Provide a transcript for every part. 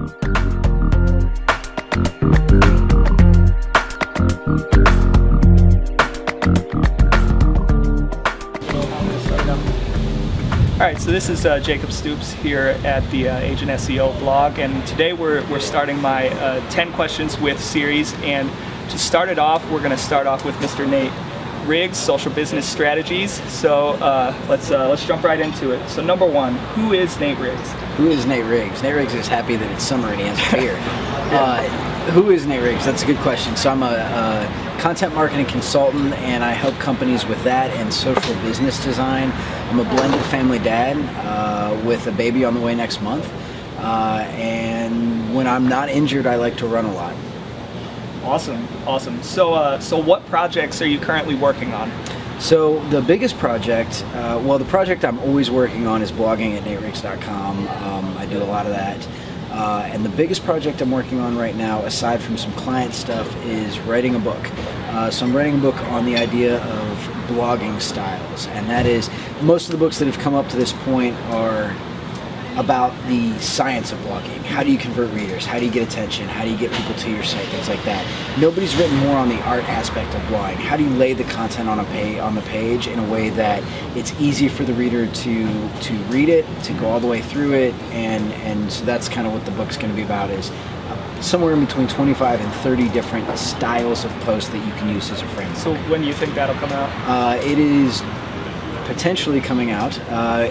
Alright, so this is Jacob Stoops here at the Agent SEO blog, and today we're starting my 10 questions with series. And to start it off, we're going to start off with Mr. Nate Riggs, social business strategies. So let's jump right into it. So number one, who is Nate Riggs? Who is Nate Riggs? Nate Riggs is happy that it's summer and he has a beard. Who is Nate Riggs? That's a good question. So I'm a content marketing consultant, and I help companies with that and social business design. I'm a blended family dad with a baby on the way next month. And when I'm not injured, I like to run a lot. Awesome, awesome. So what projects are you currently working on? So the biggest project, well, the project I'm always working on is blogging at nateriggs.com. I do a lot of that. And the biggest project I'm working on right now, aside from some client stuff, is writing a book. So I'm writing a book on the idea of blogging styles, and that is, most of the books that have come up to this point are about the science of blogging. How do you convert readers? How do you get attention? How do you get people to your site? Things like that. Nobody's written more on the art aspect of blogging. How do you lay the content on the page in a way that it's easy for the reader to read it, to go all the way through it, and so that's kind of what the book's going to be about, is somewhere in between 25 and 30 different styles of posts that you can use as a framework. So when do you think that'll come out? It is potentially coming out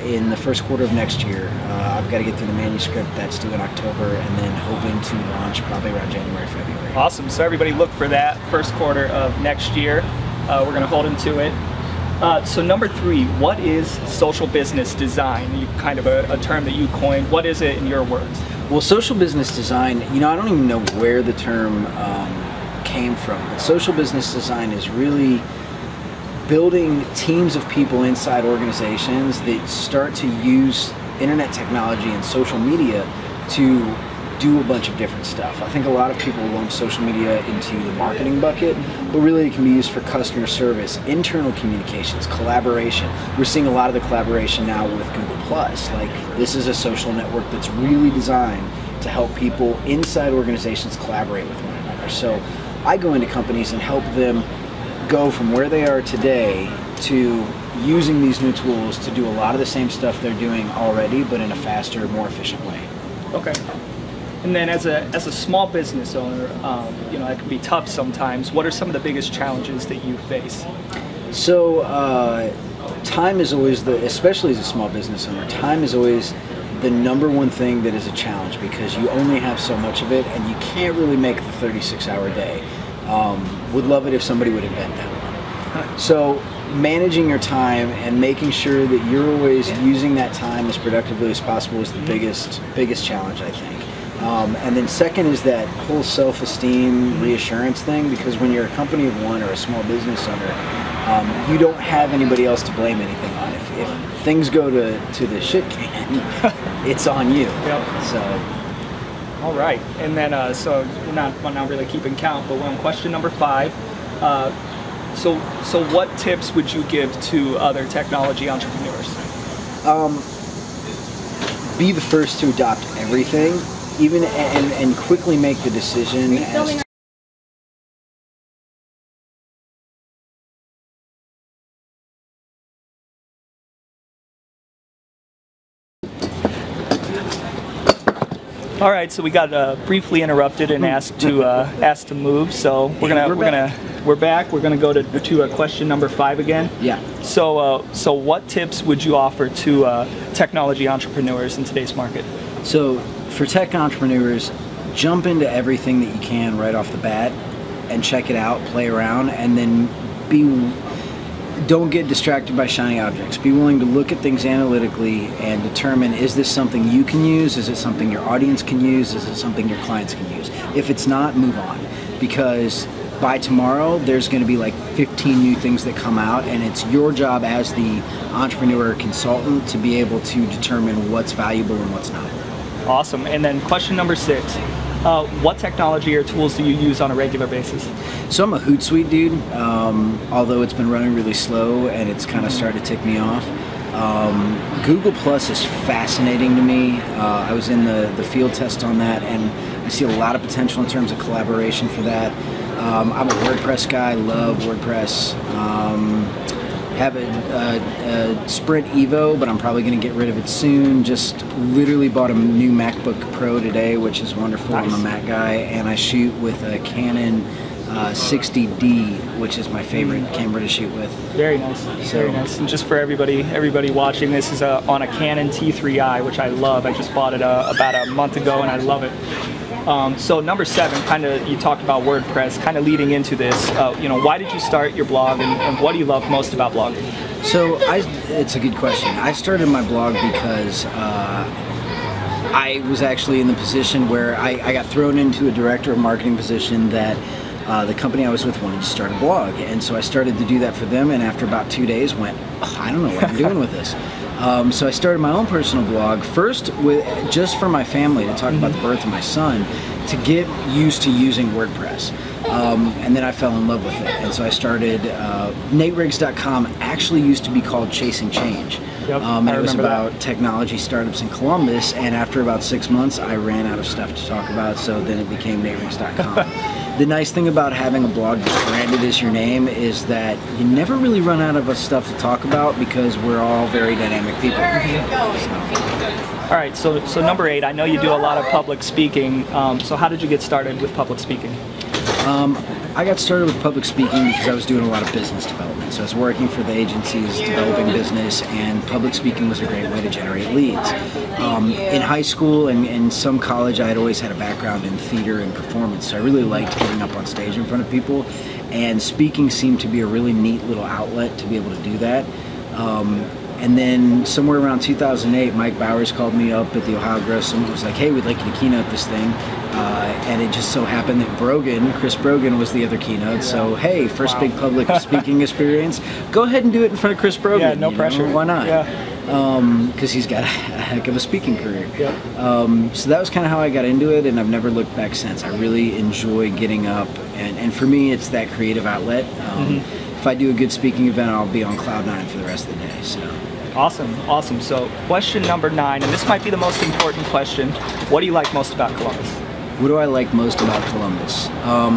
in the first quarter of next year. I've got to get through the manuscript. That's due in October, and then hoping to launch probably around January, February. Awesome. So everybody look for that first quarter of next year. We're going to hold into it. So number three, what is social business design? Kind of a term that you coined. What is it in your words? Well, social business design, you know, I don't even know where the term came from, but social business design is really building teams of people inside organizations that start to use internet technology and social media to do a bunch of different stuff. I think a lot of people lump social media into the marketing bucket, but really it can be used for customer service, internal communications, collaboration. We're seeing a lot of the collaboration now with Google+. Like, this is a social network that's really designed to help people inside organizations collaborate with one another. So I go into companies and help them go from where they are today to using these new tools to do a lot of the same stuff they're doing already, but in a faster, more efficient way. Okay. And then as a small business owner, you know, it can be tough sometimes. What are some of the biggest challenges that you face? So time is always especially as a small business owner, time is always the number one thing that is a challenge, because you only have so much of it and you can't really make the 36-hour day. Would love it if somebody would invent that one. So managing your time and making sure that you're always using that time as productively as possible is the biggest challenge, I think. And then second is that whole self-esteem reassurance thing, because when you're a company of one or a small business owner, you don't have anybody else to blame anything on. If things go to the shit can, it's on you. Yep. So. All right, and then so we're not really keeping count, but we're on question number 5. So what tips would you give to other technology entrepreneurs? Be the first to adopt everything, even and quickly make the decision as to All right, so we got briefly interrupted and asked to move. So we're back. We're gonna go to question number 5 again. Yeah. So what tips would you offer to technology entrepreneurs in today's market? So for tech entrepreneurs, jump into everything that you can right off the bat and check it out, play around, and then don't get distracted by shiny objects. Be willing to look at things analytically and determine, is this something you can use? Is it something your audience can use? Is it something your clients can use? If it's not, move on, because by tomorrow there's going to be like 15 new things that come out, and it's your job as the entrepreneur or consultant to be able to determine what's valuable and what's not. Awesome. And then question number 6. What technology or tools do you use on a regular basis? So I'm a Hootsuite dude, although it's been running really slow and it's kind of started to tick me off. Google Plus is fascinating to me. I was in the field test on that, and I see a lot of potential in terms of collaboration for that. I'm a WordPress guy, love WordPress. Have a Sprint Evo, but I'm probably going to get rid of it soon. Just literally bought a new MacBook Pro today, which is wonderful. Nice. I'm a Mac guy, and I shoot with a Canon 60D, which is my favorite camera to shoot with. Very nice, very nice. And just for everybody watching, this is on a Canon T3i, which I love. I just bought it about a month ago, and I love it. So number 7, kind of, you talked about WordPress, kind of leading into this, you know, why did you start your blog, and what do you love most about blogging? So it's a good question. I started my blog because I was actually in the position where I got thrown into a director of marketing position that the company I was with wanted to start a blog, and so I started to do that for them, and after about 2 days went, oh, I don't know what I'm doing with this. So I started my own personal blog, first just for my family, to talk about the birth of my son, to get used to using WordPress. And then I fell in love with it, and so I started, NateRiggs.com actually used to be called Chasing Change. Yep, and it was about that. technology startups in Columbus, and after about 6 months I ran out of stuff to talk about, so then it became NateRiggs.com. The nice thing about having a blog that's branded as your name is that you never really run out of stuff to talk about because we're all very dynamic people. All right, so number 8, I know you do a lot of public speaking. So how did you get started with public speaking? I got started with public speaking because I was doing a lot of business development. So I was working for the agencies, developing business, and public speaking was a great way to generate leads. In high school and in some college, I had always had a background in theater and performance, so I really liked getting up on stage in front of people, and speaking seemed to be a really neat little outlet to be able to do that. And then somewhere around 2008, Mike Bowers called me up at the Ohio Gross and was like, hey, we'd like you to keynote this thing. And it just so happened that Chris Brogan was the other keynote. So, hey, first big public speaking experience. Go ahead and do it in front of Chris Brogan. Yeah, no pressure. Why not? Yeah. Because he's got a heck of a speaking career. Yep. So that was kind of how I got into it, and I've never looked back since. I really enjoy getting up, and for me, it's that creative outlet. If I do a good speaking event, I'll be on cloud 9 for the rest of the day. So. Awesome, awesome. So question number 9, and this might be the most important question. What do you like most about Columbus? What do I like most about Columbus? All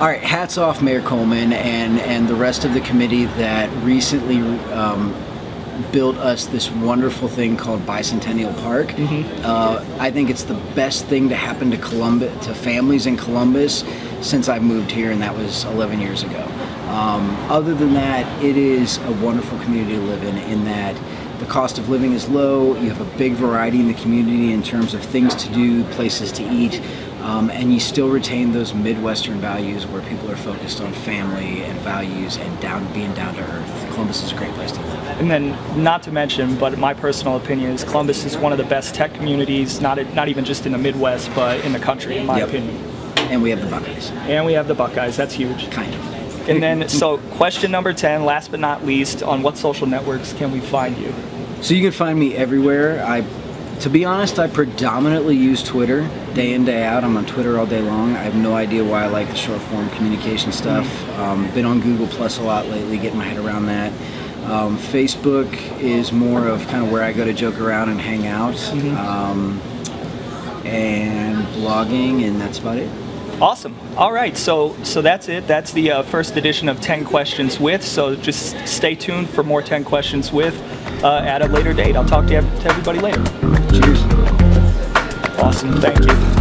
right, hats off Mayor Coleman and the rest of the committee that recently built us this wonderful thing called Bicentennial Park. I think it's the best thing to happen to families in Columbus since I moved here, and that was 11 years ago. Other than that, it is a wonderful community to live in that the cost of living is low, you have a big variety in the community in terms of things to do, places to eat, and you still retain those Midwestern values where people are focused on family and values and being down to earth. Columbus is a great place to live. And then, not to mention, but my personal opinion is Columbus is one of the best tech communities, not even just in the Midwest, but in the country, in my opinion. And we have the Buckeyes. And we have the Buckeyes, that's huge. Kind of. And then, so question number 10, last but not least, on what social networks can we find you? So you can find me everywhere. To be honest, I predominantly use Twitter day in, day out. I'm on Twitter all day long. I have no idea why I like the short form communication stuff. Been on Google Plus a lot lately, getting my head around that. Facebook is more of kind of where I go to joke around and hang out. And blogging, and that's about it. Awesome. All right, so that's it. That's the first edition of 10 Questions With. So just stay tuned for more 10 Questions With at a later date. I'll talk to everybody later. Cheers. Awesome. Thank you.